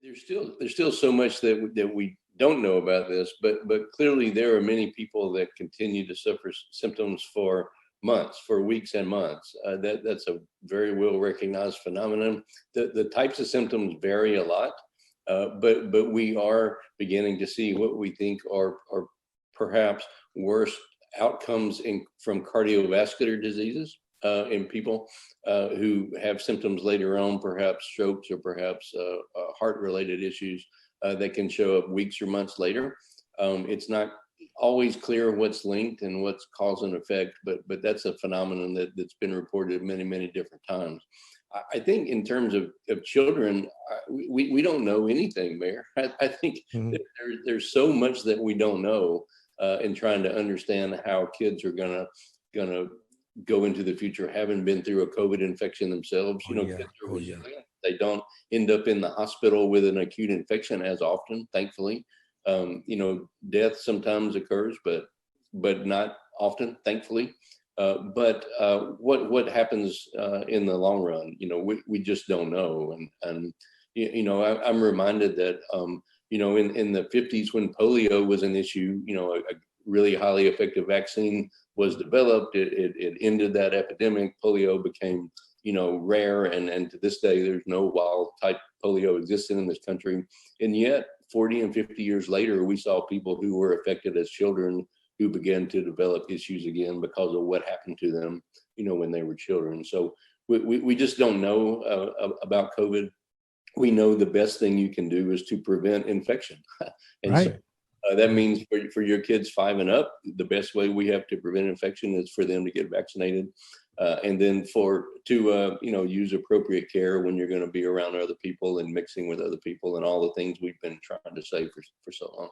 There's still so much that we don't know about this, but clearly there are many people that continue to suffer symptoms for months, for weeks and months. That's a very well recognized phenomenon. The types of symptoms vary a lot, but we are beginning to see what we think are perhaps worse outcomes from cardiovascular diseases in people who have symptoms later on, perhaps strokes or perhaps heart-related issues that can show up weeks or months later. It's not always clear what's linked and what's cause and effect, but that's a phenomenon that's been reported many different times. I think in terms of children, we don't know anything, Mayor. I think Mhm. there's so much that we don't know in trying to understand how kids are gonna go into the future, having been through a COVID infection themselves. Oh Kids yeah. are Oh yeah. resilient. They don't end up in the hospital with an acute infection as often, thankfully. Death sometimes occurs, but not often, thankfully. What happens in the long run, we just don't know. I'm reminded that in the 50s when polio was an issue, a really highly effective vaccine was developed. It ended that epidemic. Polio became rare, and to this day there's no wild type polio existing in this country. And yet 40 and 50 years later, we saw people who were affected as children who began to develop issues again because of what happened to them when they were children. So we just don't know about COVID. We know the best thing you can do is to prevent infection. And so Right. that means for your kids 5 and up, the best way we have to prevent infection is for them to get vaccinated, and then to use appropriate care when you're going to be around other people and mixing with other people and all the things we've been trying to say for so long.